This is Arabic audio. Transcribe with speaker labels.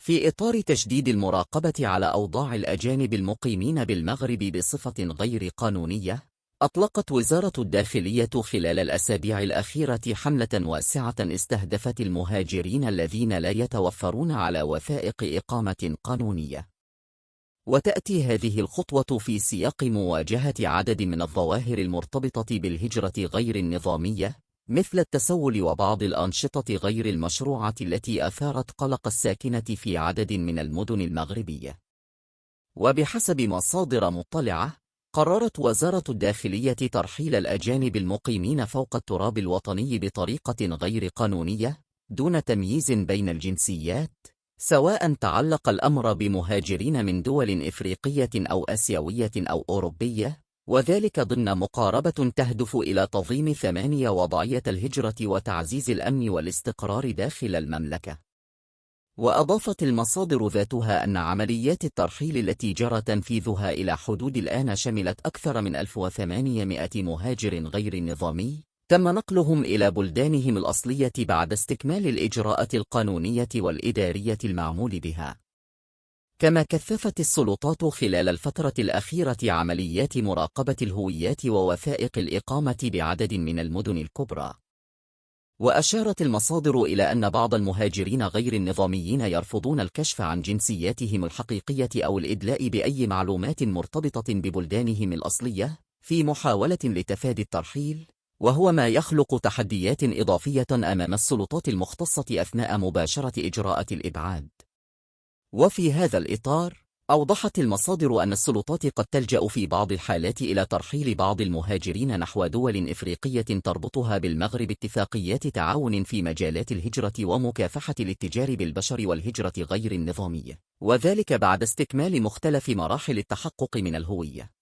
Speaker 1: في إطار تشديد المراقبة على أوضاع الأجانب المقيمين بالمغرب بصفة غير قانونية، أطلقت وزارة الداخلية خلال الأسابيع الأخيرة حملة واسعة استهدفت المهاجرين الذين لا يتوفرون على وثائق إقامة قانونية. وتأتي هذه الخطوة في سياق مواجهة عدد من الظواهر المرتبطة بالهجرة غير النظامية، مثل التسول وبعض الأنشطة غير المشروعة التي أثارت قلق الساكنة في عدد من المدن المغربية. وبحسب مصادر مطلعة، قررت وزارة الداخلية ترحيل الأجانب المقيمين فوق التراب الوطني بطريقة غير قانونية دون تمييز بين الجنسيات، سواء تعلق الأمر بمهاجرين من دول إفريقية أو آسيوية أو أوروبية، وذلك ضمن مقاربة تهدف إلى تنظيم ثمانية وضعية الهجرة وتعزيز الأمن والاستقرار داخل المملكة. وأضافت المصادر ذاتها أن عمليات الترحيل التي جرى تنفيذها إلى حدود الآن شملت أكثر من 1800 مهاجر غير نظامي تم نقلهم إلى بلدانهم الأصلية بعد استكمال الإجراءات القانونية والإدارية المعمول بها. كما كثفت السلطات خلال الفترة الأخيرة عمليات مراقبة الهويات ووثائق الإقامة بعدد من المدن الكبرى. وأشارت المصادر إلى أن بعض المهاجرين غير النظاميين يرفضون الكشف عن جنسياتهم الحقيقية أو الإدلاء بأي معلومات مرتبطة ببلدانهم الأصلية في محاولة لتفادي الترحيل، وهو ما يخلق تحديات إضافية أمام السلطات المختصة أثناء مباشرة إجراءات الإبعاد. وفي هذا الإطار، أوضحت المصادر أن السلطات قد تلجأ في بعض الحالات إلى ترحيل بعض المهاجرين نحو دول إفريقية تربطها بالمغرب اتفاقيات تعاون في مجالات الهجرة ومكافحة الاتجار بالبشر والهجرة غير النظامية، وذلك بعد استكمال مختلف مراحل التحقق من الهوية.